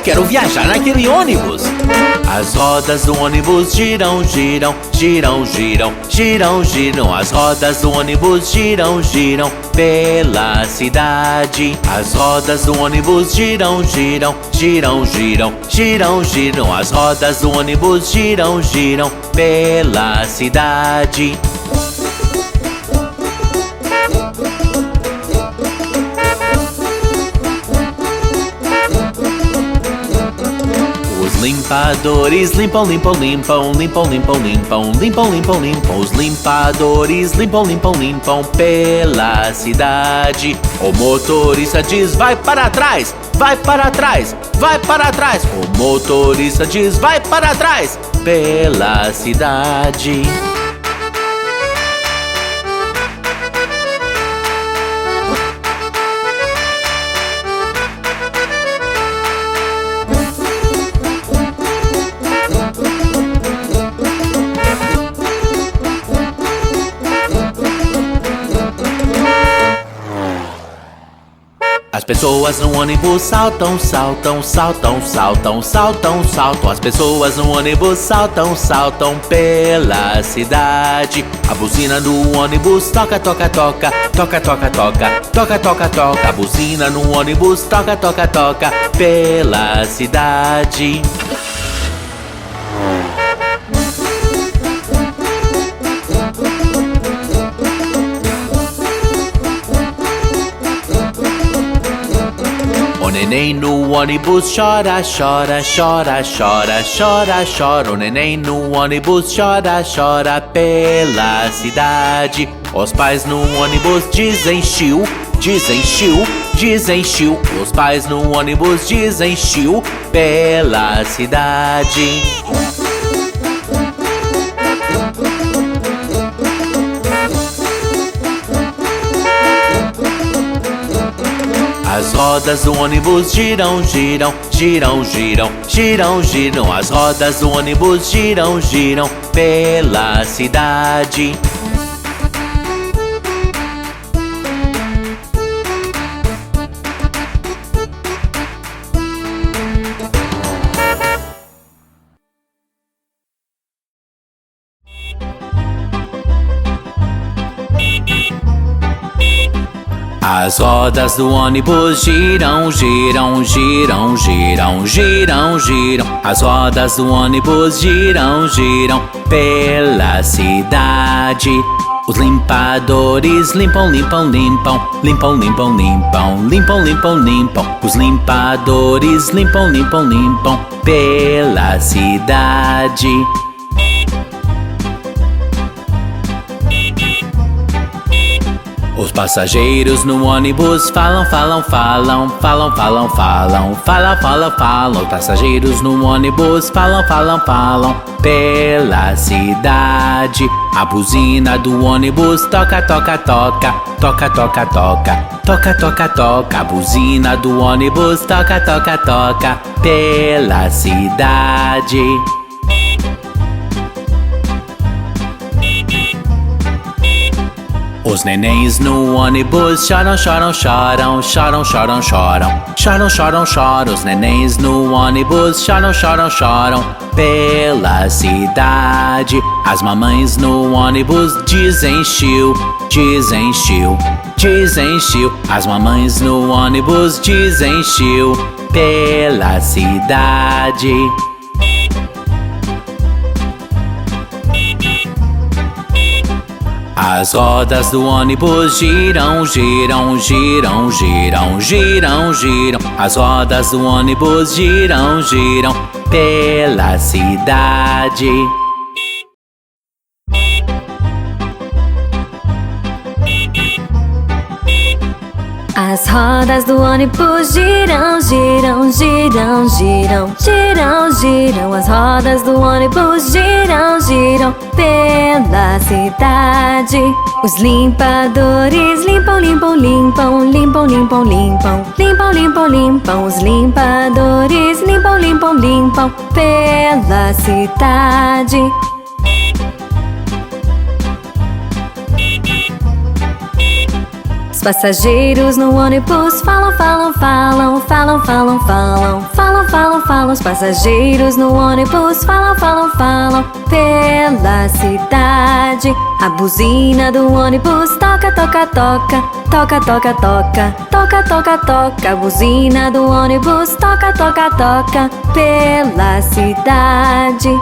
quero viajar naquele ônibus. As rodas do ônibus giram, giram, giram, giram, giram, giram. As rodas do ônibus giram, giram pela cidade. As rodas do ônibus giram, giram, giram, giram, giram, giram. As rodas do ônibus giram, giram pela cidade. Os limpadores limpam, limpam, limpam, limpam, limpam, limpam, limpam, limpam, limpam. Os limpadores limpam, limpam, limpam pela cidade. O motorista diz: vai para trás, vai para trás, vai para trás. O motorista diz: vai para trás pela cidade. As pessoas no ônibus saltam, saltam, saltam, saltam, saltam, saltam. As pessoas no ônibus saltam, saltam pela cidade. A buzina do ônibus toca, toca, toca, toca, toca, toca, toca, toca, toca. A buzina no ônibus toca, toca, toca pela cidade. O neném no ônibus chora, chora, chora, chora, chora, chora. O neném no ônibus chora, chora pela cidade. Os pais no ônibus dizem chiu, dizem chiu, dizem chiu. Os pais no ônibus dizem chiu pela cidade. As rodas do ônibus giram, giram, giram, giram, giram, giram. As rodas do ônibus giram, giram pela cidade. As rodas do ônibus giram, giram, giram, giram, giram, giram. As rodas do ônibus giram, giram pela cidade. Os limpadores limpam, limpam, limpam, limpam, limpam, limpam, limpam, limpam, limpam. Os limpadores limpam, limpam, limpam pela cidade. Os passageiros no ônibus falam, falam, falam, falam, falam, falam, falam, falam, falam. Os passageiros no ônibus falam, falam, falam pela cidade. A buzina do ônibus toca, toca, toca, toca, toca, toca, toca, toca, toca. A buzina do ônibus toca, toca, toca pela cidade. Os nenéns no ônibus choram, choram, choram, choram, choram, choram, choram, choram, choram. Os nenéns no ônibus choram, choram, choram pela cidade. As mamães no ônibus dizem chiu, dizem chiu, dizem chiu. As mamães no ônibus dizem chiu pela cidade. As rodas do ônibus giram, giram, giram, giram, giram, giram. As rodas do ônibus giram, giram pela cidade. As rodas do ônibus giram, giram, giram, giram, giram, giram. As rodas do ônibus giram, giram pela cidade. Os limpadores limpam, limpam, limpam, limpam, limpam, limpam, limpam, limpam, limpam. Os limpadores limpam, limpam, limpam pela cidade. passageiros no ônibus falam, falam, falam, falam, falam, falam, falam, falam, falam. Os passageiros no ônibus falam, falam, falam pela cidade. A buzina do ônibus toca, toca, toca, toca, toca, toca, toca, toca, toca. A buzina do ônibus toca, toca, toca pela cidade.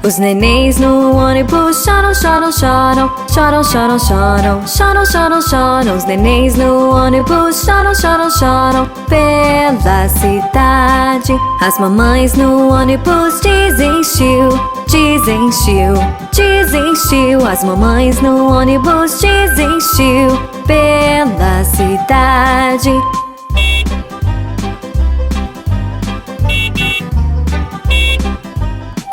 Os nenéns no ônibus choram, choram, choram, choram, choram, choram, choram, choram, choram. Os nenéns no ônibus choram, choram, choram pela cidade. As mamães no ônibus dizem xiu, dizem xiu, dizem xiu. As mamães no ônibus dizem xiu pela cidade.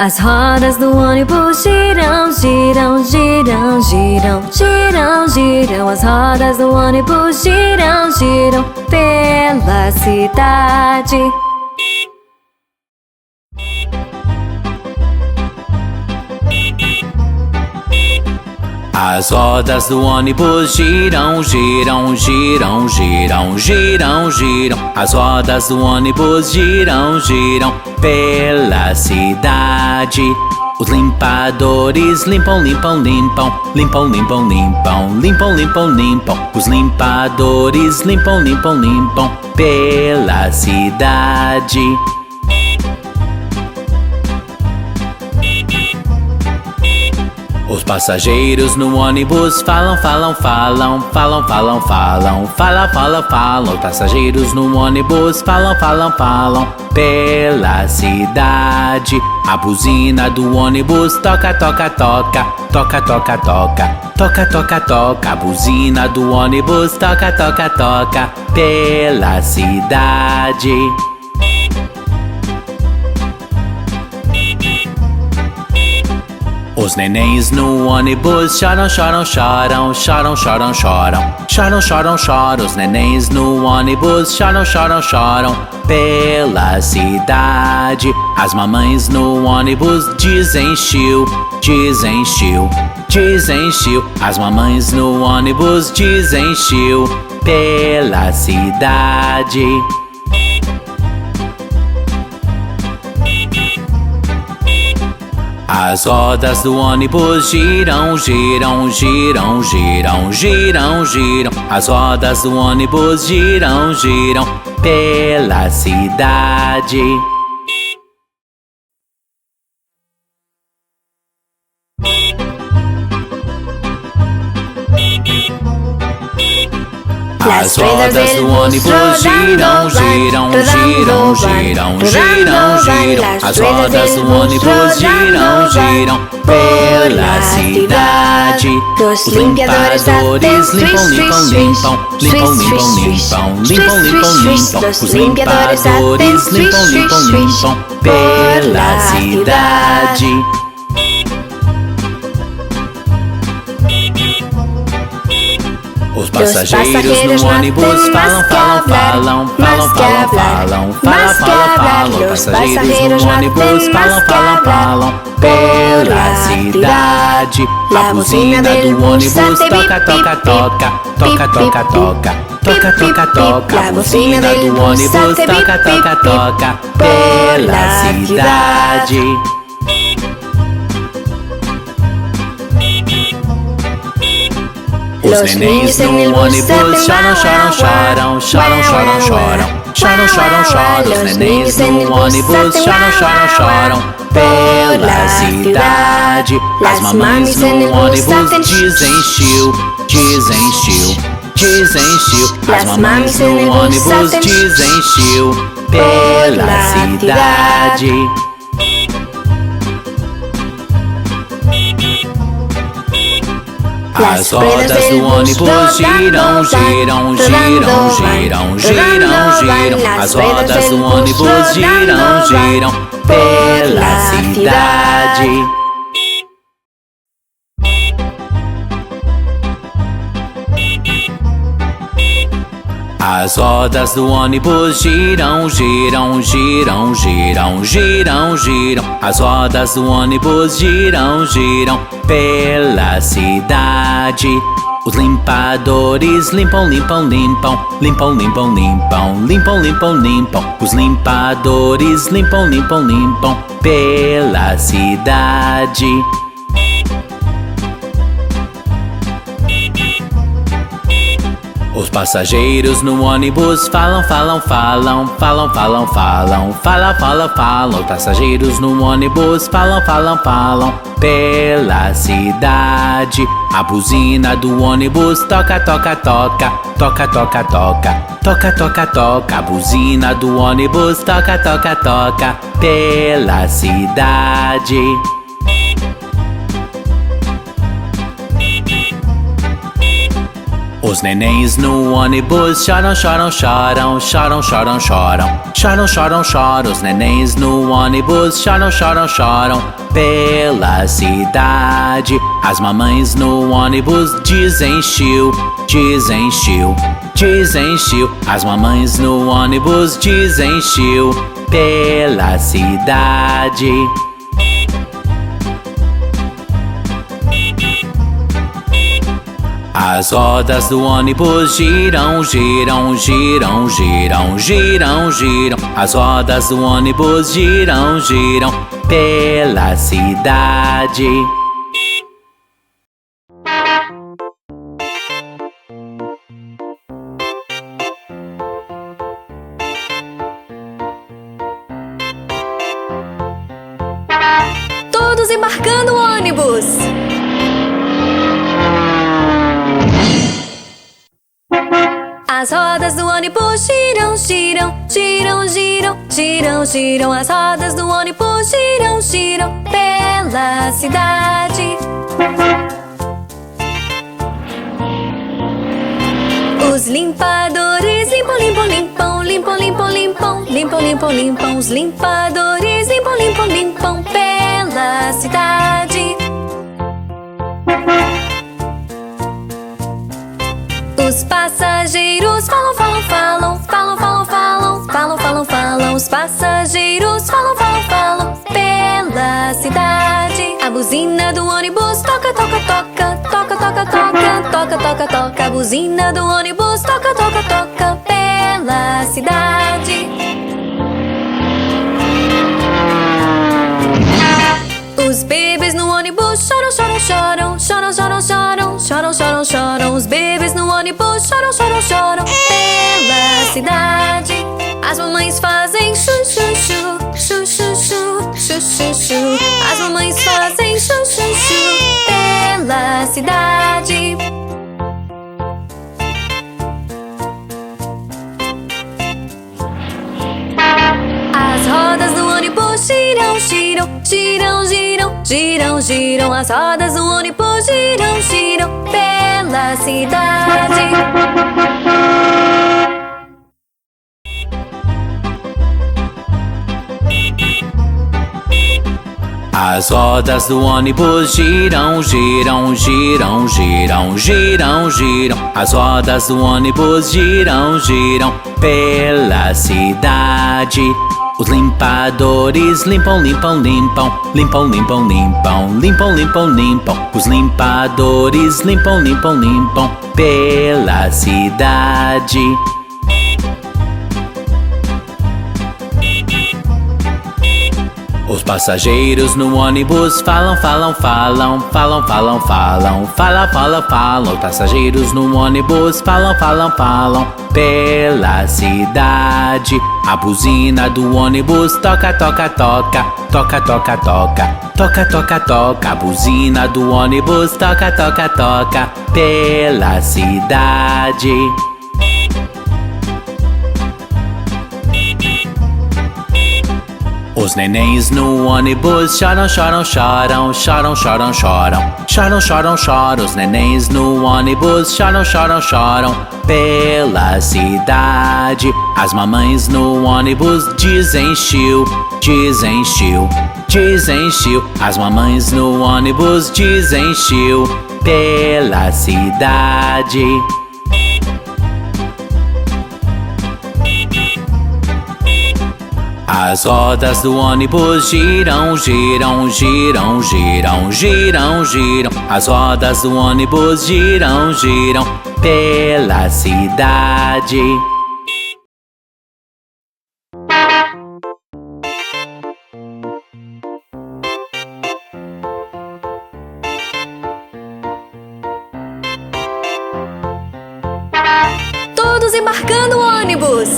As rodas do ônibus giram, giram, giram, giram, giram, giram. As rodas do ônibus giram, giram pela cidade. As rodas do ônibus giram, giram, giram, giram, giram, giram. As rodas do ônibus giram, giram pela cidade. Os limpadores limpam, limpam, limpam, limpam, limpam, limpam, limpam, limpam, limpam. Os limpadores limpam, limpam, limpam pela cidade. Os passageiros no ônibus falam, falam, falam, falam, falam, falam, falam, falam, falam. Os passageiros no ônibus falam, falam, falam pela cidade. A buzina do ônibus toca, toca, toca, toca, toca, toca, toca, toca, toca. A buzina do ônibus toca, toca, toca pela cidade. Os nenéns no ônibus choram, choram, choram, choram, choram, choram, choram, choram, choram. Os nenéns no ônibus choram, choram, choram pela cidade. As mamães no ônibus dizem xiu, dizem xiu, dizem xiu. As mamães no ônibus dizem xiu pela cidade. As rodas do ônibus giram, giram, giram, giram, giram, giram. As rodas do ônibus giram, giram pela cidade. As rodas do ônibus giram, giram, giram, giram, giram, giram. As rodas do ônibus giram, giram pela cidade. Os limpadores limpam, limpam, limpam, limpam, limpam, limpam, limpam, limpam, limpam. Os limpadores limpam, limpam, limpam pela cidade. Os passageiros no ônibus falam, falam, falam, falam, falam, falam, falam, falam, falam. Os passageiros no ônibus falam, falam, falam pela cidade. A buzina do ônibus toca, toca, toca, toca, toca, toca, toca, toca, toca. A buzina do ônibus toca, toca, toca pela cidade. Os nenéns no ônibus choram, choram, choram, choram, choram, choram, choram, choram, choram. Os nenéns no ônibus choram, choram, choram pela cidade. As mamães no ônibus dizem xiu, dizem xiu, dizem xiu. As mamães no ônibus dizem xiu pela cidade. As rodas do ônibus giram, giram, giram, giram, giram, giram. As rodas do ônibus giram, giram pela cidade. As rodas do ônibus giram, giram, giram, giram, giram, giram. As rodas do ônibus giram, giram pela cidade. Os limpadores limpam, limpam, limpam, limpam, limpam, limpam, limpam, limpam, limpam. Os limpadores limpam, limpam, limpam pela cidade. Os passageiros no ônibus falam, falam, falam, falam, falam, falam, falam, falam, falam. Os passageiros no ônibus falam, falam, falam pela cidade. A buzina do ônibus toca, toca, toca, toca, toca, toca, toca, toca, toca. A buzina do ônibus toca, toca, toca pela cidade. Os nenéns no ônibus choram, choram, choram, choram, choram, choram, choram, choram, choram. Os nenéns no ônibus choram, choram, choram pela cidade. As mamães no ônibus dizem chiu, dizem chiu, dizem chiu. As mamães no ônibus dizem chiu pela cidade. As rodas do ônibus giram, giram, giram, giram, giram, giram. As rodas do ônibus giram, giram pela cidade. Todos embarcando o ônibus! As rodas do ônibus giram, giram, giram, giram, giram, giram. As rodas do ônibus giram, giram pela cidade. Os limpadores limpam, limpam, limpam, limpam, limpam, limpam, limpam, limpam, limpam. Os limpadores limpam, limpam, limpam pela cidade. Os passageiros falam, falam, falam, falam, falam, falam, falam, falam, falam. Os passageiros falam, falam, falam pela cidade. A buzina do ônibus toca, toca, toca, toca, toca, toca, toca, toca, toca. A buzina do ônibus toca, toca, toca pela cidade. Os bebês no ônibus choram, choram, choram, choram, choram, choram, choram, choram, choram. Os bebês no ônibus choram, choram, choram pela cidade. As mamães fazem chu, chu, chu, chu, chu, chu, chu, chu, chu. As mamães fazem chu, chu, chu pela cidade. As rodas do ônibus giram, giram, giram, giram, giram, giram. As rodas do ônibus giram, giram pela cidade. As rodas do ônibus giram, giram, giram, giram, giram, giram. As rodas do ônibus giram, giram pela cidade. Os limpadores limpam, limpam, limpam, limpam, limpam, limpam, limpam, limpam, limpam. Os limpadores limpam, limpam, limpam pela cidade. Os passageiros no ônibus falam, falam, falam, falam, falam, falam, falam, falam, falam. Os passageiros no ônibus falam, falam, falam pela cidade. A buzina do ônibus toca, toca, toca, toca, toca, toca, toca, toca, toca. A buzina do ônibus toca, toca, toca pela cidade. Os nenéns no ônibus choram, choram, choram, choram, choram, choram, choram, choram, choram. Os nenéns no ônibus choram, choram, choram pela cidade. As mamães no ônibus dizem chiu, dizem chiu, dizem chiu. As mamães no ônibus dizem chiu pela cidade. As rodas do ônibus giram, giram, giram, giram, giram, giram. As rodas do ônibus giram, giram pela cidade. Todos embarcando o ônibus.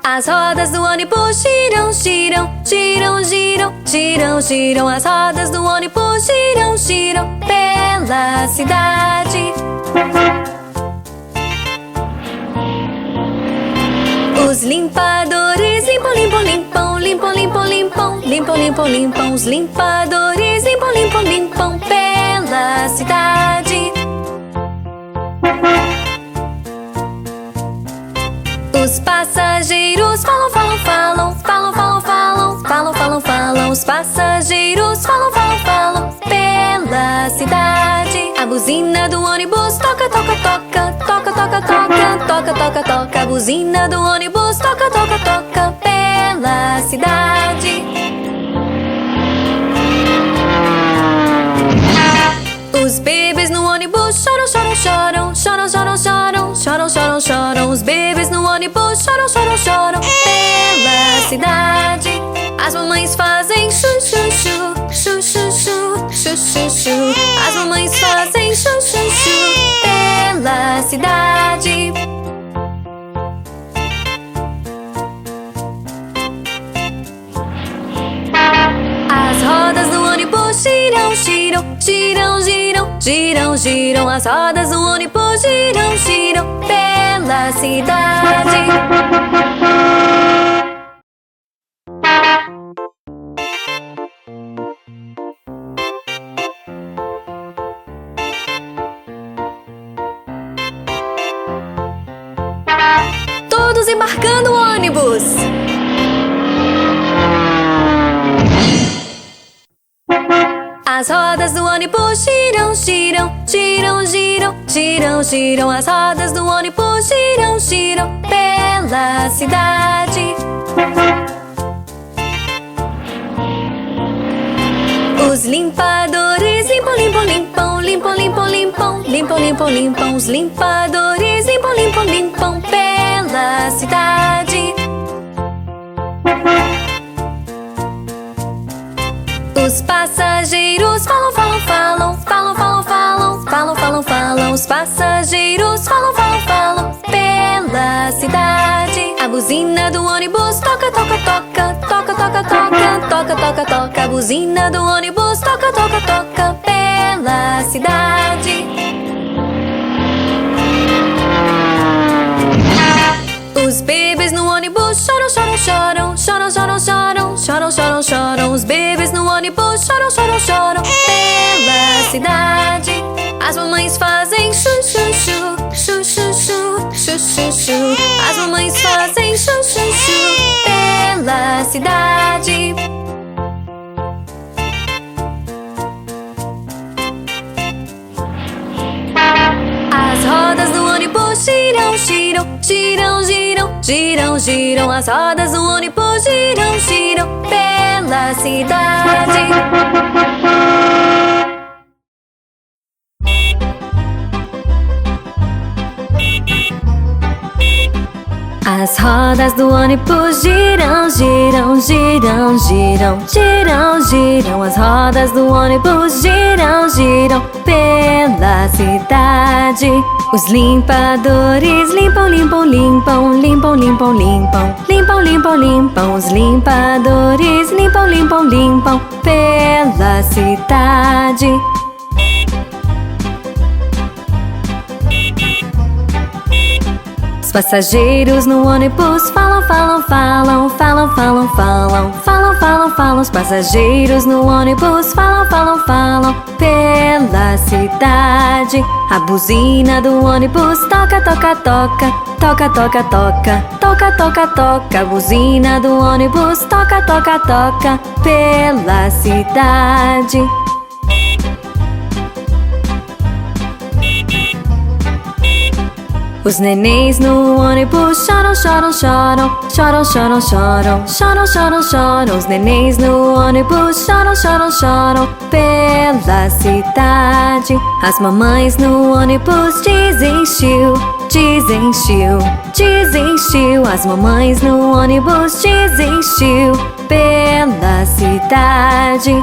As rodas do ônibus giram, giram, giram, giram, giram, giram. As rodas do ônibus giram, giram pela cidade. Os limpadores limpam, limpam, limpam, limpam, limpam, limpam, limpam, limpam, limpam. Os limpadores limpam, limpam, limpam pela cidade. Os passageiros falam, falam, falam, falam, falam, falam, falam, falam, falam. Os passageiros falam, falam, falam pela cidade. A buzina do ônibus toca, toca, toca, toca, toca, toca, toca, toca, toca. A buzina do ônibus toca, toca, toca pela cidade. Os bebês no ônibus choram, choram, choram, choram, choram, choram, choram, choram, choram. Os bebês no ônibus choram, choram, choram pela cidade. As mamães fazem chu, chu, chu, chu, chu, chu, chu, chu, chu. As mamães fazem chu, chu, chu pela cidade. As rodas do ônibus giram, giram, giram, giram, giram, giram. As rodas do ônibus giram, giram pela cidade. Todos embarcando o ônibus. As rodas do ônibus giram, giram, giram, giram, giram, giram. As rodas do ônibus giram, giram pela cidade. Os limpadores limpam, limpam, limpam, limpam, limpam, limpam, limpam, limpam, limpam. Os limpadores limpam, limpam, limpam pela cidade. Os passageiros falam, falam, falam, falam, falam, falam, falam, falam, falam. Os passageiros falam, falam, falam pela cidade. A buzina do ônibus toca, toca, toca, toca, toca, toca, toca, toca, toca. A buzina do ônibus toca, toca, toca pela cidade. Os bebês no ônibus choram, choram, choram, choram, choram, choram, choram, choram, choram. Os bebês no ônibus choram, choram, choram pela cidade. As mamães fazem chu, chu, chu, chu, chu, chu, chu, chu, chu. As mamães fazem chu, chu, chu pela cidade. As rodas do ônibus giram, giram, giram, giram, giram, giram. As rodas do ônibus giram, giram pela cidade. As rodas do ônibus giram, giram, giram, giram, giram, giram. As rodas do ônibus giram, giram pela cidade. Os limpadores limpam, limpam, limpam, limpam, limpam, limpam, limpam, limpam, limpam. Os limpadores limpam, limpam, limpam pela cidade. Os passageiros no ônibus falam, falam, falam, falam, falam, falam, falam, falam, falam. Os passageiros no ônibus falam, falam, falam pela cidade. A buzina do ônibus toca, toca, toca, toca, toca, toca, toca, toca, toca. A buzina do ônibus toca, toca, toca pela cidade. Os nenéns no ônibus choram, choram, choram, choram, choram, choram, choram, choram, choram. Os nenéns no ônibus choram, choram, choram pela cidade. As mamães no ônibus dizem xiu, dizem xiu, dizem xiu. As mamães no ônibus dizem xiu pela cidade.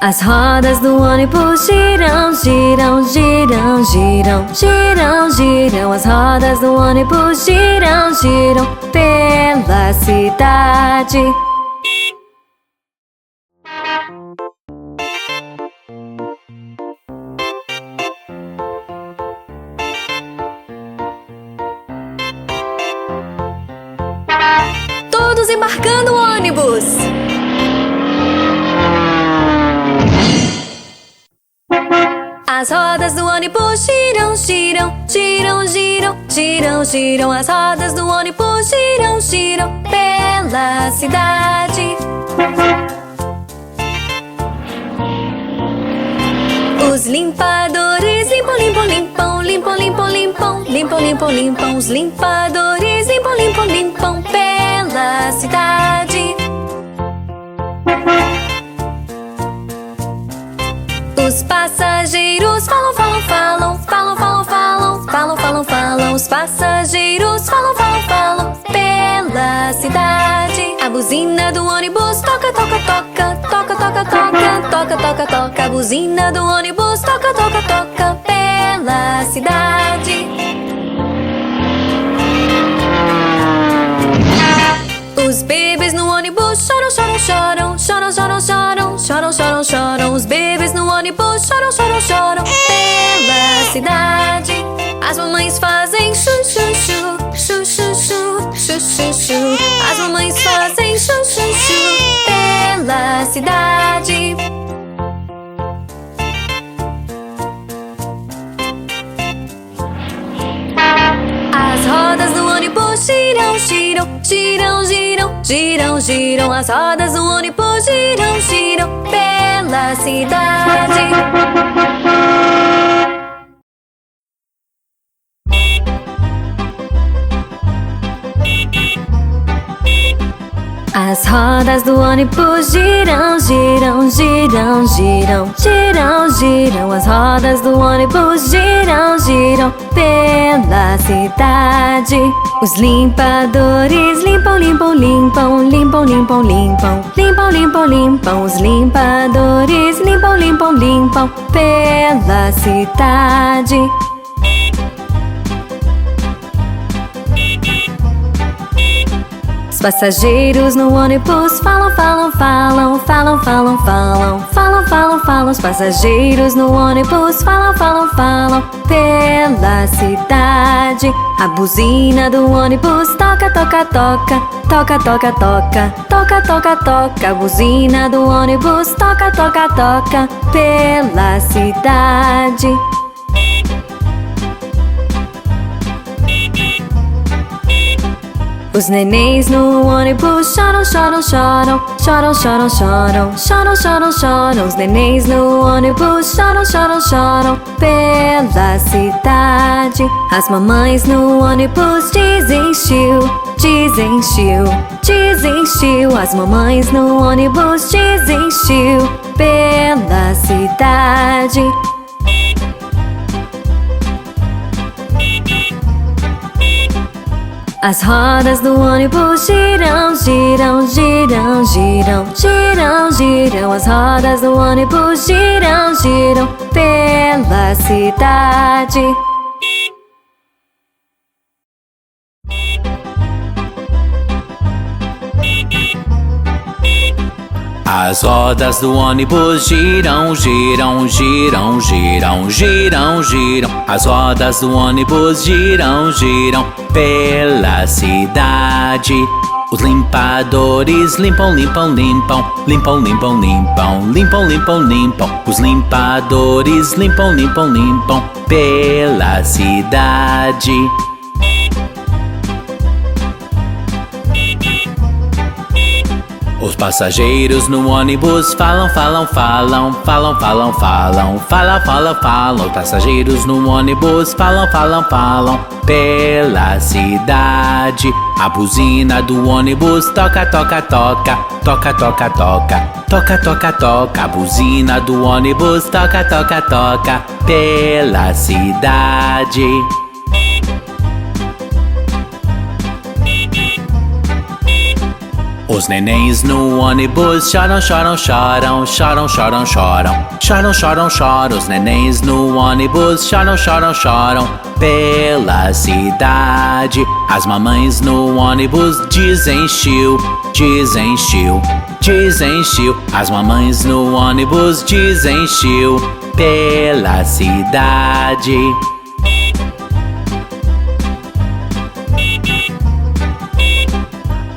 As rodas do ônibus giram, giram, giram, giram, giram, giram. As rodas do ônibus giram, giram pela cidade. Todos embarcando o ônibus! As rodas do ônibus giram, giram, giram, giram, giram, giram. As rodas do ônibus giram, giram pela cidade. Os limpadores limpam, limpam, limpam, limpam, limpam, limpam, limpam, limpam, limpam. Os limpadores limpam, limpam, limpam pela cidade. Os passageiros falam, falam, falam, falam, falam, falam, falam, falam, falam. Os passageiros falam, falam, falam pela cidade. A buzina do ônibus toca, toca, toca, toca, toca, toca, toca, toca, toca. A buzina do ônibus toca, toca, toca pela cidade. Os bebês no ônibus choram, choram, choram, choram, choram, choram, choram, choram, choram. Os bebês no ônibus choram, choram, choram pela cidade. As mamães fazem chu, chu, chu, chu, chu, chu, chu, chu, chu. As mamães fazem chu, chu, chu pela cidade. As rodas do ônibus giram, giram, giram, giram, giram, giram. As rodas do ônibus giram, giram pela cidade. As rodas do ônibus giram, giram, giram, giram, giram, giram. As rodas do ônibus giram, giram pela cidade. Os limpadores limpam, limpam, limpam, limpam, limpam, limpam, limpam, limpam, limpam. Os limpadores limpam, limpam, limpam pela cidade. Os passageiros no ônibus falam, falam, falam, falam, falam, falam, falam, falam, falam. Os passageiros no ônibus falam, falam, falam pela cidade. A buzina do ônibus toca, toca, toca, toca, toca, toca, toca, toca, toca. A buzina do ônibus toca, toca, toca pela cidade. Os nenéns no ônibus choram, choram, choram, choram, choram, choram, choram, choram, choram. Os nenéns no ônibus choram, choram, choram pela cidade. As mamães no ônibus dizem xiu, dizem xiu, dizem xiu. As mamães no ônibus dizem xiu pela cidade. As rodas do ônibus giram, giram, giram, giram, giram, giram. As rodas do ônibus giram, giram pela cidade. As rodas do ônibus giram, giram, giram, giram, giram, giram. As rodas do ônibus giram, giram pela cidade. Os limpadores limpam, limpam, limpam, limpam, limpam, limpam, limpam, limpam, limpam. Os limpadores limpam, limpam, limpam pela cidade. Os passageiros no ônibus falam, falam, falam, falam, falam, falam, falam, falam, falam. Os passageiros no ônibus falam, falam, falam pela cidade. A buzina do ônibus toca, toca, toca, toca, toca, toca, toca, toca, toca. A buzina do ônibus toca, toca, toca pela cidade. Os nenéns no ônibus choram, choram, choram, choram, choram, choram, choram, choram, choram. Os nenéns no ônibus choram, choram, choram pela cidade. As mamães no ônibus dizem chiu, dizem chiu, dizem chiu. As mamães no ônibus dizem chiu pela cidade.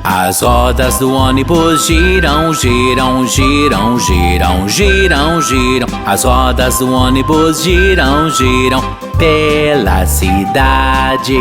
As rodas do ônibus giram, giram, giram, giram, giram, giram. As rodas do ônibus giram, giram pela cidade.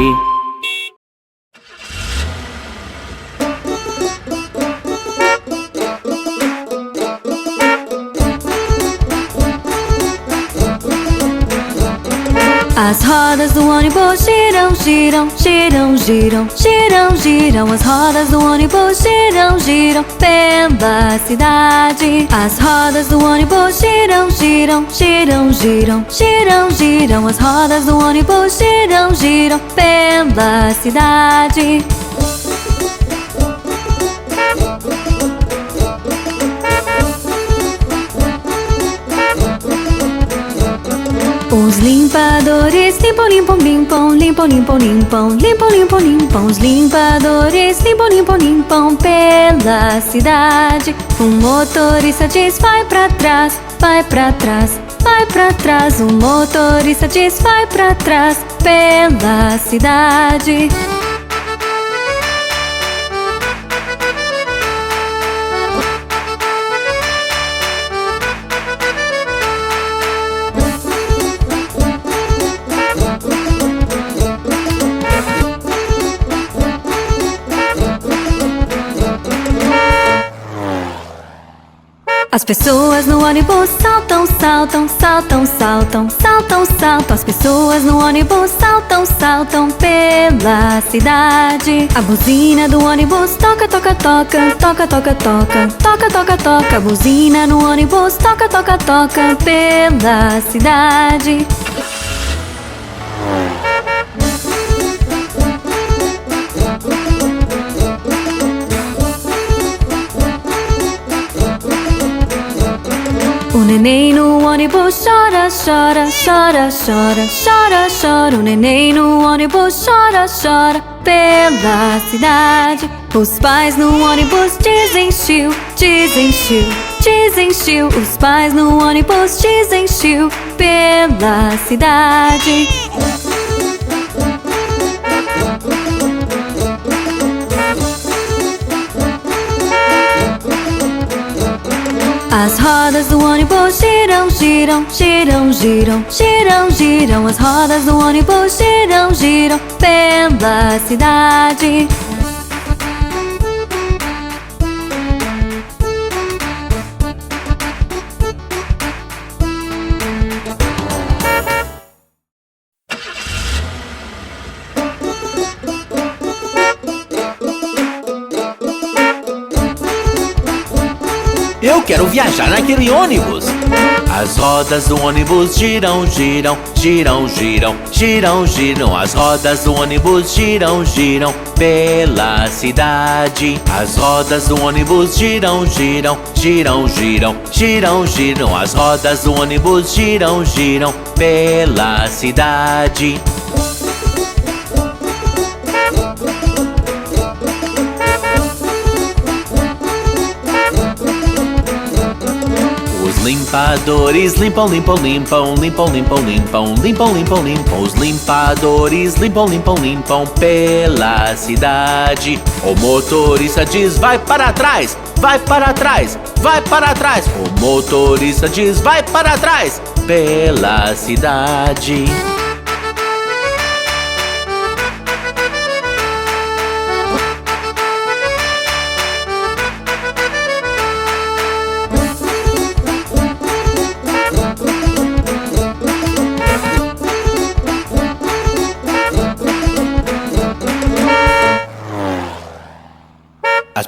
As rodas do ônibus giram, giram, giram, giram, giram, giram. As rodas do ônibus giram, giram pela cidade. As rodas do ônibus giram, giram, giram, giram, giram, giram. As rodas do ônibus giram, giram pela cidade. Os limpadores limpam, limpam, limpam, limpam, limpam, limpam, limpam, limpam, limpam. Os limpadores limpam, limpam, limpam pela cidade. O motorista diz vai pra trás, vai pra trás, vai pra trás. O motorista diz vai pra trás pela cidade. As pessoas no ônibus saltam, saltam, saltam, saltam, saltam, saltam. As pessoas no ônibus saltam, saltam pela cidade. A buzina do ônibus toca, toca, toca, toca, toca, toca, toca, toca, toca. A buzina no ônibus toca, toca, toca pela cidade. O neném no ônibus chora, chora, chora, chora, chora, chora. O neném no ônibus chora, chora pela cidade. Os pais no ônibus dizem chiu, dizem chiu, dizem chiu. Os pais no ônibus dizem chiu pela cidade. As rodas do ônibus giram, giram, giram, giram, giram, giram. As rodas do ônibus giram, giram pela cidade. Eu quero viajar naquele ônibus. As rodas do ônibus giram, giram, giram, giram, giram, giram. As rodas do ônibus giram, giram pela cidade. As rodas do ônibus giram, giram, giram, giram, giram, giram. As rodas do ônibus giram, giram pela cidade. Limpadores limpam, limpam, limpam, limpam, limpam, limpam, limpam, limpam, limpam. Os limpadores limpam, limpam, limpam pela cidade. O motorista diz vai para trás, vai para trás, vai para trás. O motorista diz vai para trás pela cidade.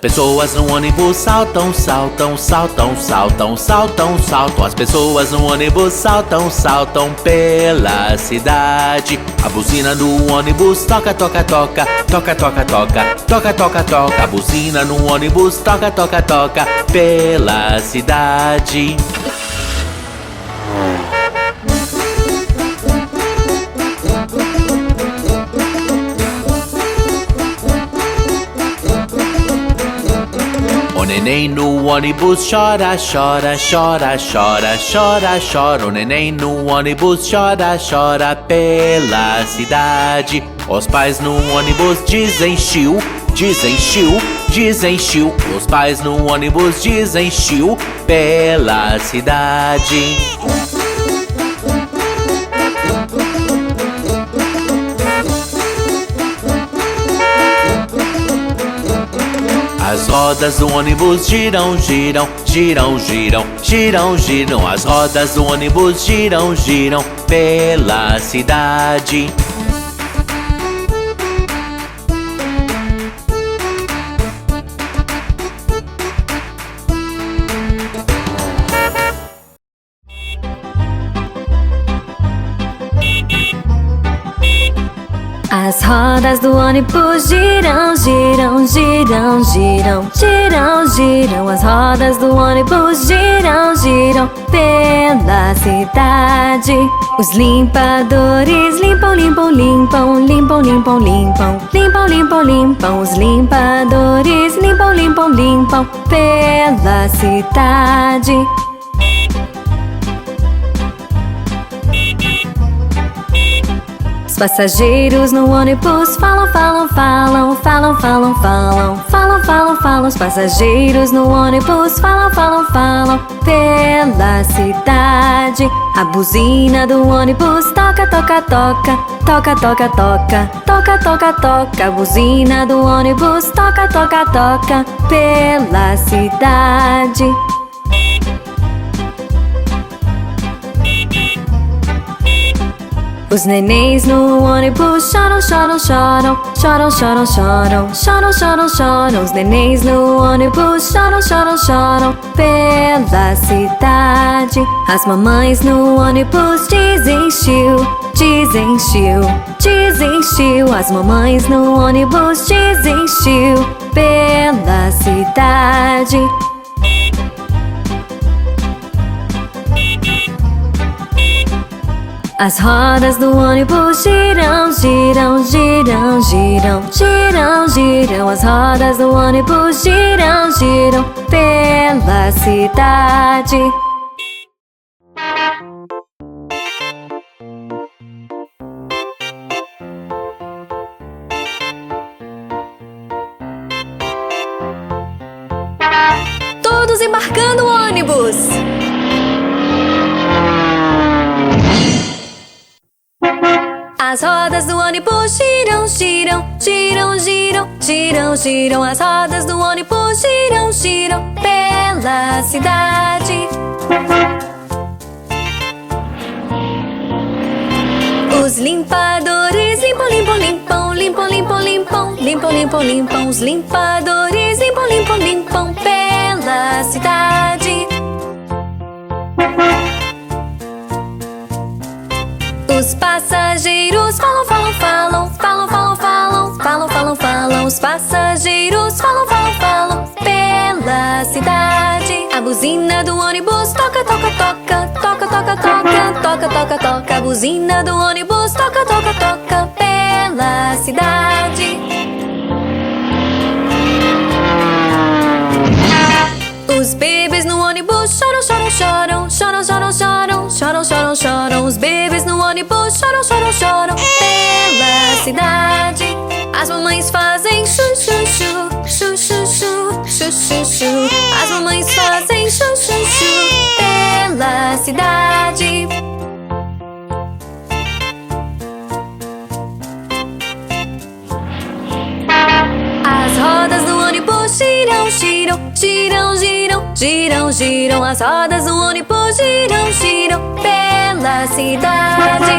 pessoas no ônibus saltam, saltam, saltam, saltam, saltam, saltam. As pessoas no ônibus saltam, saltam pela cidade. A buzina do ônibus toca, toca, toca, toca, toca, toca, toca, toca, toca. A buzina no ônibus toca, toca, toca pela cidade. O neném no ônibus chora, chora, chora, chora, chora, chora. O neném no ônibus chora, chora pela cidade. Os pais no ônibus dizem xiu, dizem xiu, dizem xiu. Os pais no ônibus dizem xiu pela cidade. As rodas do ônibus giram, giram, giram, giram, giram, giram. As rodas do ônibus giram, giram pela cidade. As rodas do ônibus giram, giram, giram, giram, giram, giram. As rodas do ônibus giram, giram pela cidade. Os limpadores limpam, limpam, limpam, limpam, limpam, limpam, limpam, limpam, limpam. Os limpadores limpam, limpam, limpam pela cidade. Os passageiros no ônibus falam, falam, falam, falam, falam, falam, falam, falam, falam. Os passageiros no ônibus falam, falam, falam pela cidade. A buzina do ônibus toca, toca, toca, toca, toca, toca, toca, toca, toca. A buzina do ônibus toca, toca, toca pela cidade. Os nenéns no ônibus choram, choram, choram, choram, choram, choram, choram, choram, choram. Os nenéns no ônibus choram, choram, choram pela cidade. As mamães no ônibus dizem xiu, dizem xiu, dizem xiu. As mamães no ônibus dizem xiu pela cidade. As rodas do ônibus giram, giram, giram, giram, giram, giram. As rodas do ônibus giram, giram pela cidade. Todos embarcando o ônibus! As rodas do ônibus giram, giram, giram, giram, giram, giram. As rodas do ônibus giram, giram pela cidade. Os limpadores limpam, limpam, limpam, limpam, limpam, limpam, limpam, limpam, limpam. Os limpadores limpam, limpam, limpam pela cidade. Os passageiros falam, falam, falam, falam, falam, falam, falam, falam, falam. Os passageiros falam, falam, falam pela cidade. A buzina do ônibus toca, toca, toca, toca, toca, toca, toca, toca, toca. A buzina do ônibus toca, toca, toca pela cidade. Os bebês no ônibus choram, choram, choram, choram, choram, choram, choram, choram, choram. Os bebês no ônibus choram, choram, choram pela cidade. As mamães fazem chu, chu, chu, chu, chu, chu, chu, chu, chu. As mamães fazem chu, chu, chu pela cidade. As rodas do ônibus giram, giram, giram, giram, giram, giram. As rodas do ônibus giram, giram pela cidade.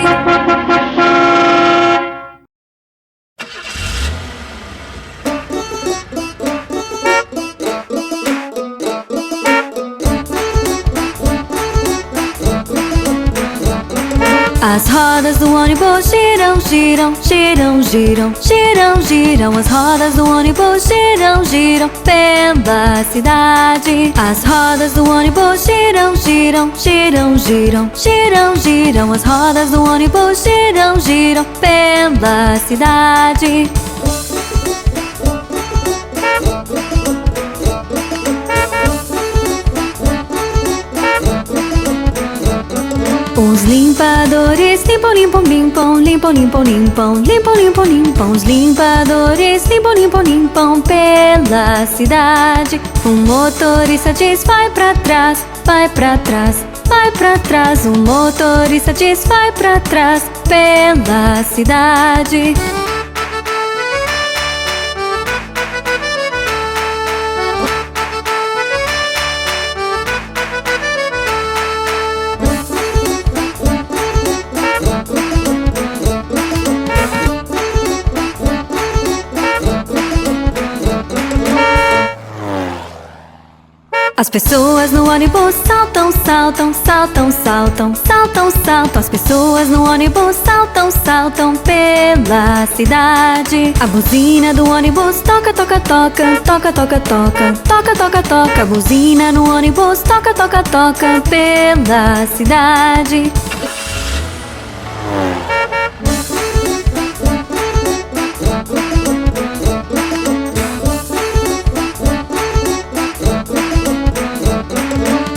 rodas do ônibus giram, giram, giram, giram, giram, giram. As rodas do ônibus giram, giram pela cidade. As rodas do ônibus giram, giram, giram, giram, giram, giram. As rodas do ônibus giram, giram pela cidade. Os limpadores limpam, limpam, limpam, limpam, limpam, limpam, limpam, limpam, limpam. Os limpadores limpam, limpam, limpam pela cidade. Um motorista diz vai pra trás, vai pra trás, vai pra trás. Um motorista diz vai pra trás pela cidade. As pessoas no ônibus saltam, saltam, saltam, saltam, saltam, saltam. As pessoas no ônibus saltam, saltam pela cidade. A buzina do ônibus toca, toca, toca, toca, toca, toca, toca, toca, toca. A buzina no ônibus toca, toca, toca pela cidade.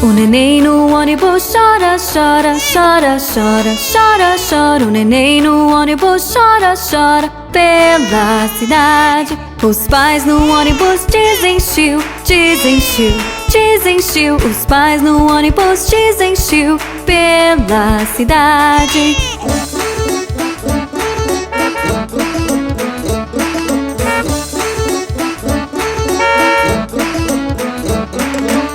O neném no ônibus chora, chora, chora, chora, chora, chora. O neném no ônibus chora, chora pela cidade. Os pais no ônibus dizem chiu, dizem chiu, dizem chiu. Os pais no ônibus dizem chiu pela cidade.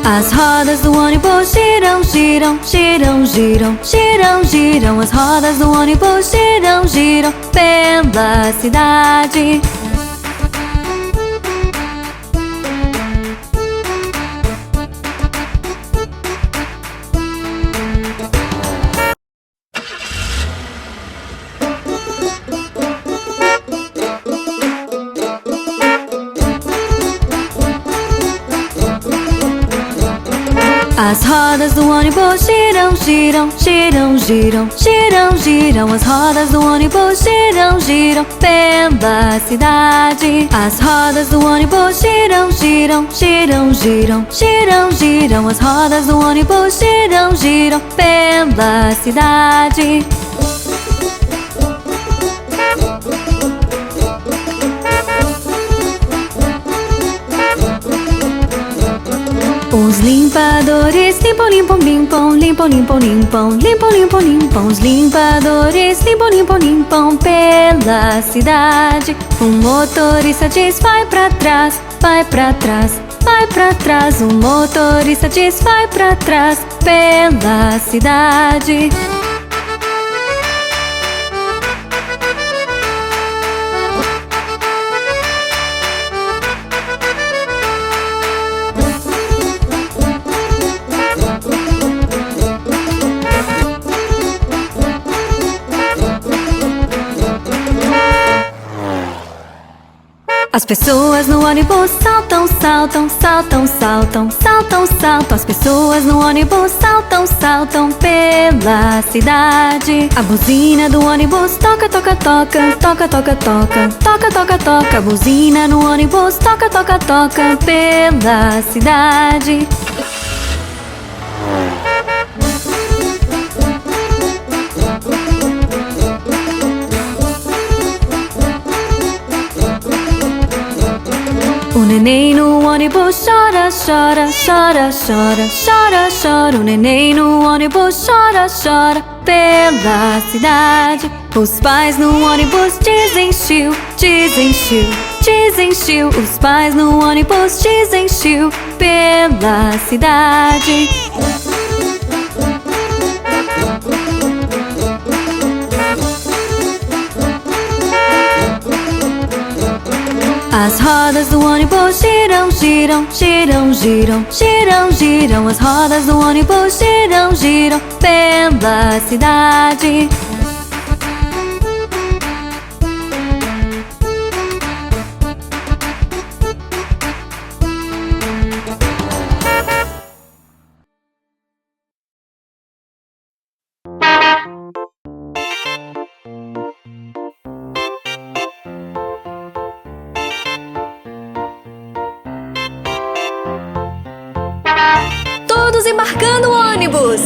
As rodas do ônibus giram, giram, giram, giram, giram, giram. As rodas do ônibus giram, giram pela cidade. As rodas do ônibus giram, giram, giram, giram, giram, giram. As rodas do ônibus giram, giram pela cidade. As rodas do ônibus giram, giram, giram, giram, giram, giram. As rodas do ônibus giram, giram pela cidade. Os limpadores limpam, limpam, limpam, limpam, limpam, limpam, limpam, limpam, limpam. Os limpadores limpam, limpam, limpam pela cidade. Um motorista diz vai pra trás, vai pra trás, vai pra trás. Um motorista diz vai pra trás pela cidade. As pessoas no ônibus saltam, saltam, saltam, saltam, saltam, saltam. As pessoas no ônibus saltam, saltam pela cidade. A buzina do ônibus toca, toca, toca, toca, toca, toca, toca, toca, toca. A buzina no ônibus toca, toca, toca pela cidade. O neném no ônibus chora, chora, chora, chora, chora, chora. O neném no ônibus chora, chora pela cidade. Os pais no ônibus dizem chiu, dizem chiu, dizem chiu. Os pais no ônibus dizem chiu pela cidade. As rodas do ônibus giram, giram, giram, giram, giram, giram. As rodas do ônibus giram, giram pela cidade. Todos embarcando o ônibus!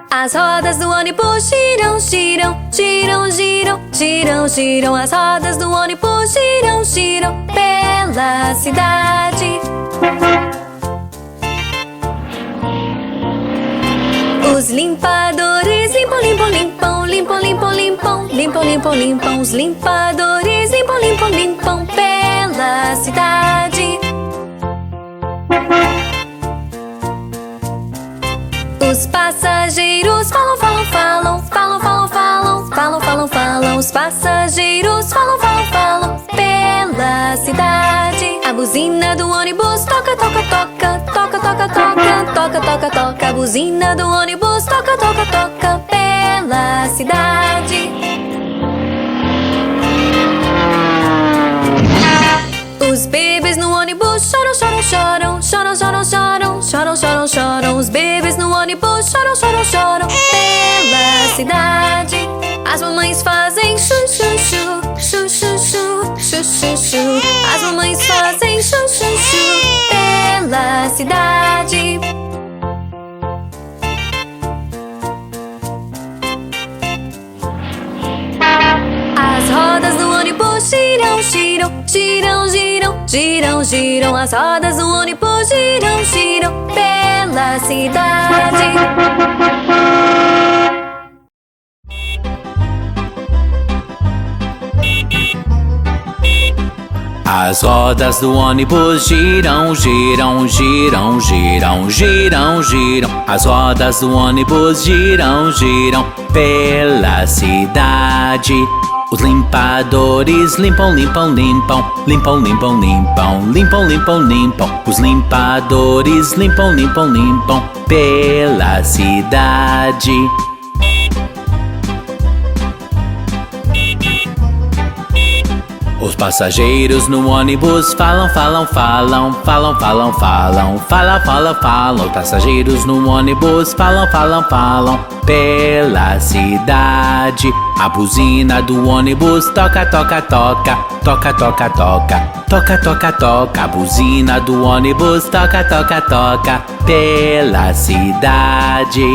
As rodas do ônibus giram, giram, giram, giram, giram, giram. As rodas do ônibus giram, giram pela cidade. Os limpadores limpam, limpam, limpam, limpam, limpam, limpam, limpam, limpam, limpam. Os limpadores limpam, limpam, limpam pela cidade. Os passageiros falam, falam, falam, falam, falam, falam, falam, falam, falam. Os passageiros falam, falam, falam pela cidade. A buzina do ônibus toca, toca, toca, toca, toca, toca, toca, toca, toca. A buzina do ônibus toca, toca, toca pela cidade. Os bebês no ônibus choram, choram, choram, choram, choram, choram, choram, choram, choram. Os bebês no ônibus choram, choram, choram pela cidade. As mamães fazem chu, chu, chu, chu, chu, chu, chu, chu, chu. As mamães fazem chu, chu, chu pela cidade. As rodas do ônibus giram, giram, giram, giram, giram, giram. As rodas do ônibus giram, giram pela cidade. As rodas do ônibus giram, giram, giram, giram, giram, giram. As rodas do ônibus giram, giram pela cidade. Os limpadores limpam, limpam, limpam, limpam, limpam, limpam, limpam, limpam, limpam. Os limpadores limpam, limpam, limpam pela cidade. Os passageiros no ônibus falam, falam, falam, falam, falam, falam, falam, falam, falam. Os passageiros no ônibus falam, falam, falam pela cidade. A buzina do ônibus toca, toca, toca, toca, toca, toca, toca, toca, toca. A buzina do ônibus toca, toca, toca pela cidade.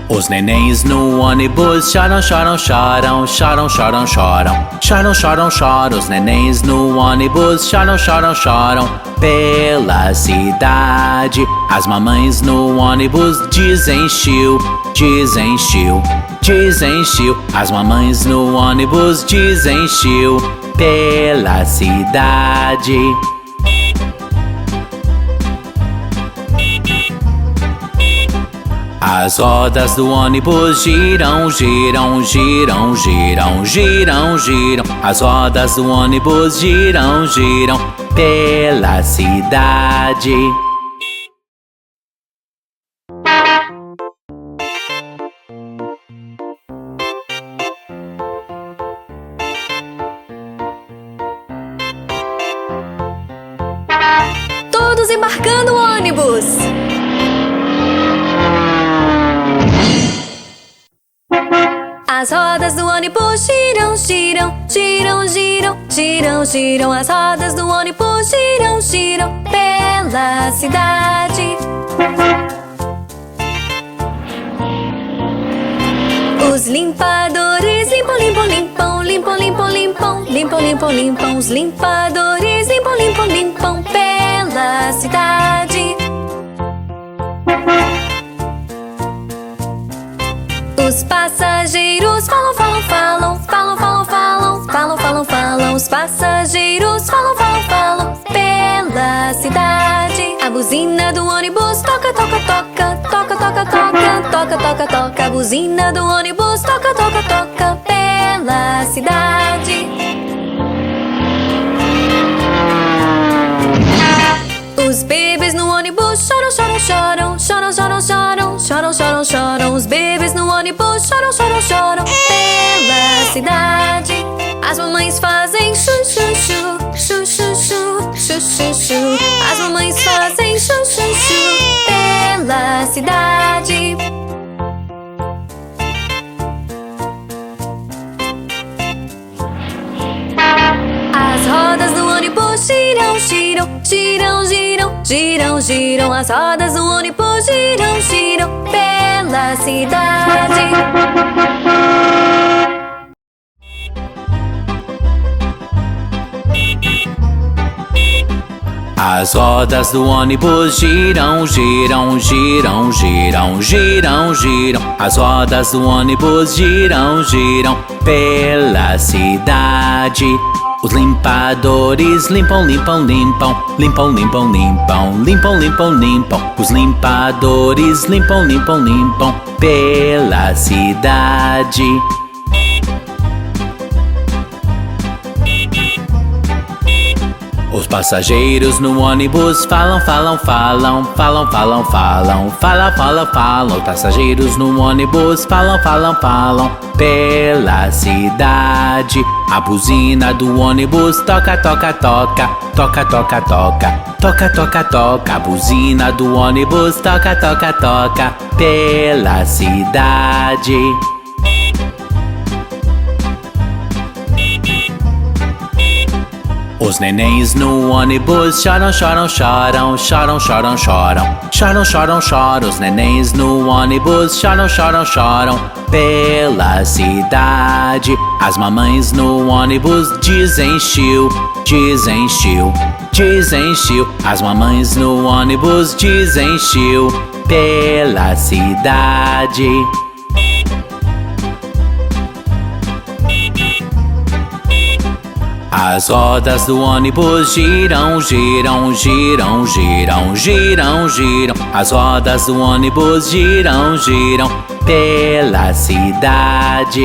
Os nenéns no ônibus choram, choram, choram, choram, choram, choram, choram, choram, choram. Os nenéns no ônibus choram, choram, choram pela cidade. As mamães no ônibus dizem chiu, dizem chiu, dizem chiu. As mamães no ônibus dizem chiu pela cidade. As rodas do ônibus giram, giram, giram, giram, giram, giram. As rodas do ônibus giram, giram pela cidade. Todos embarcando o ônibus! As rodas do ônibus giram, giram, giram, giram, giram, giram. As rodas do ônibus giram, giram pela cidade. Os limpadores limpam, limpam, limpam, limpam, limpam, limpam, limpam, limpam, limpam. Os limpadores limpam, limpam, limpam pela cidade. Os passageiros falam, falam, falam, falam, falam, falam, falam, falam, falam. Os passageiros falam, falam, falam pela cidade. A buzina do ônibus toca, toca, toca, toca, toca, toca, toca, toca, toca. A buzina do ônibus toca, toca, toca pela cidade. Os bebês no ônibus choram, choram, choram, choram, choram, choram, choram, choram, choram. Os bebês no ônibus choram, choram, choram pela cidade. As mamães fazem chu, chu, chu, chu, chu, chu, chu, chu, chu. As mamães fazem chu, chu, chu pela cidade. Giram, giram, giram, giram. As rodas do ônibus giram, giram pela cidade. As rodas do ônibus giram, giram, giram, giram, giram, giram. As rodas do ônibus giram, giram pela cidade. Os limpadores limpam, limpam, limpam, limpam, limpam, limpam, limpam, limpam, limpam. Os limpadores limpam, limpam, limpam pela cidade. Os passageiros no ônibus falam, falam, falam, falam, falam, falam, falam, falam, falam. Os passageiros no ônibus falam, falam, falam pela cidade. A buzina do ônibus toca, toca, toca, toca, toca, toca, toca, toca, toca. A buzina do ônibus toca, toca, toca pela cidade. Os nenéns no ônibus choram, choram, choram, choram, choram, choram, choram, choram, choram. Os nenéns no ônibus choram, choram, choram pela cidade. As mamães no ônibus dizem chiu, dizem chiu, dizem chiu. As mamães no ônibus dizem chiu pela cidade. As rodas do ônibus giram, giram, giram, giram, giram, giram. As rodas do ônibus giram, giram pela cidade.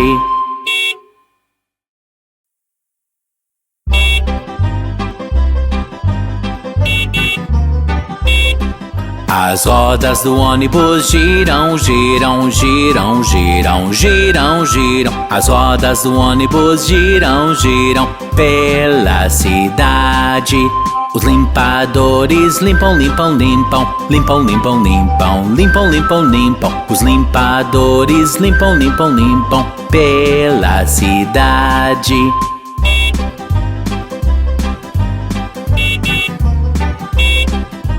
As rodas do ônibus giram, giram, giram, giram, giram, giram. As rodas do ônibus giram, giram pela cidade. Os limpadores limpam, limpam, limpam, limpam, limpam, limpam, limpam, limpam, limpam. Os limpadores limpam, limpam, limpam pela cidade.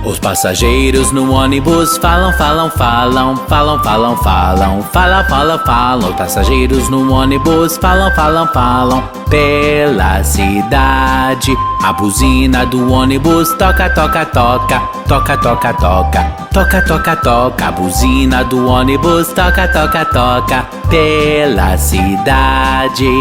Os passageiros no ônibus falam, falam, falam, falam, falam, falam, falam, falam, falam. Os passageiros no ônibus falam, falam, falam pela cidade. A buzina do ônibus toca, toca, toca, toca, toca, toca, toca, toca, toca. A buzina do ônibus toca, toca, toca pela cidade.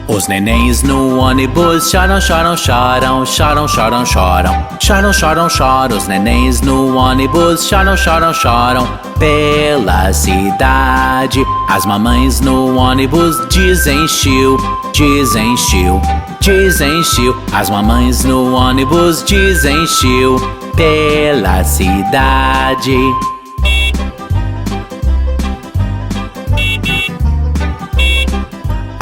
Os nenéns no ônibus choram, choram, choram, choram, choram, choram, choram, choram, choram. Os nenéns no ônibus choram, choram, choram pela cidade. As mamães no ônibus dizem chiu, dizem chiu, dizem chiu. As mamães no ônibus dizem chiu pela cidade.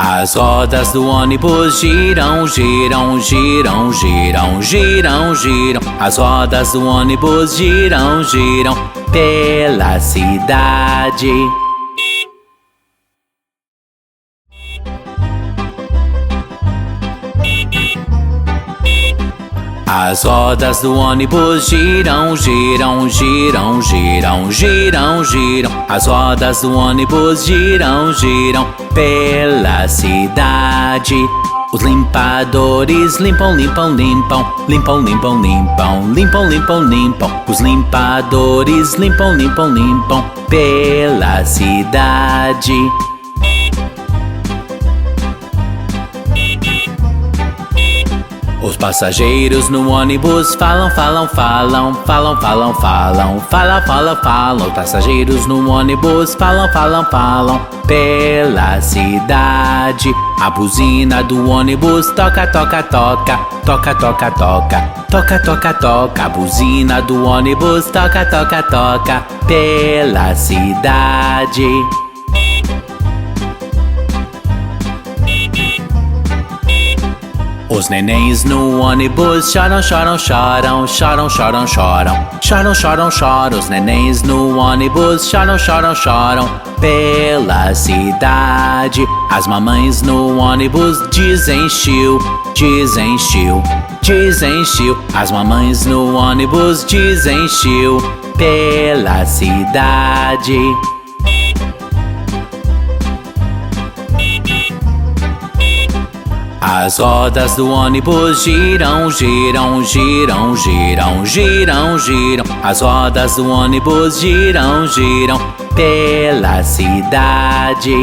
As rodas do ônibus giram, giram, giram, giram, giram, giram. As rodas do ônibus giram, giram pela cidade. As rodas do ônibus giram, giram, giram, giram, giram, giram. As rodas do ônibus giram, giram pela cidade. Os limpadores limpam, limpam, limpam, limpam, limpam, limpam, limpam, limpam, limpam. Os limpadores limpam, limpam, limpam pela cidade. Os passageiros no ônibus falam, falam, falam, falam, falam, falam, falam, falam, falam. Os passageiros no ônibus falam, falam, falam pela cidade. A buzina do ônibus toca, toca, toca, toca, toca, toca, toca, toca, toca. A buzina do ônibus toca, toca, toca pela cidade. Os nenéns no ônibus choram, choram, choram, choram, choram, choram, choram, choram, choram. Os nenéns no ônibus choram, choram, choram pela cidade. As mamães no ônibus dizem chiu, dizem chiu, dizem chiu. As mamães no ônibus dizem chiu pela cidade. As rodas do ônibus giram, giram, giram, giram, giram, giram. As rodas do ônibus giram, giram pela cidade.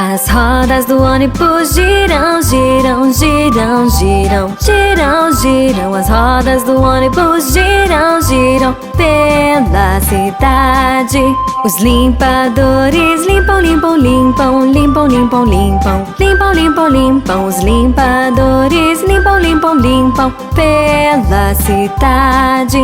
As rodas do ônibus giram, giram, giram, giram, giram, giram. As rodas do ônibus giram, giram pela cidade. Os limpadores limpam, limpam, limpam, limpam, limpam, limpam, limpam, limpam, limpam. Os limpadores limpam, limpam, limpam pela cidade.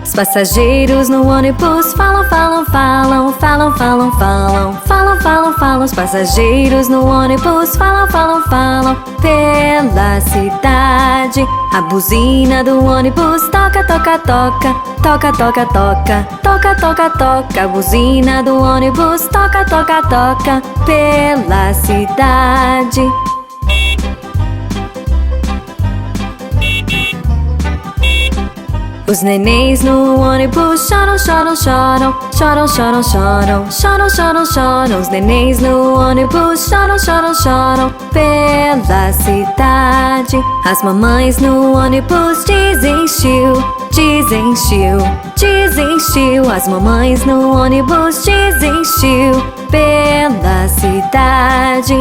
Os passageiros no ônibus falam, falam, falam, falam, falam, falam, falam, falam, falam. Os passageiros no ônibus falam, falam, falam pela cidade. A buzina do ônibus toca, toca, toca, toca, toca, toca, toca, toca, toca. A buzina do ônibus toca, toca, toca pela cidade. Os nenéns no ônibus choram, choram, choram, choram, choram, choram, choram, choram, choram. Os nenéns no ônibus choram, choram, choram pela cidade. As mamães no ônibus dizem chiu, dizem chiu, dizem chiu. As mamães no ônibus dizem chiu pela cidade.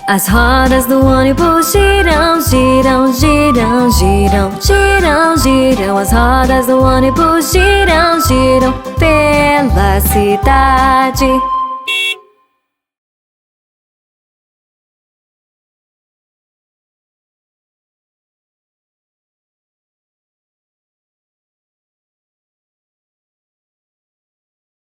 As rodas do ônibus giram, giram, giram, giram, giram, giram. As rodas do ônibus giram, giram pela cidade.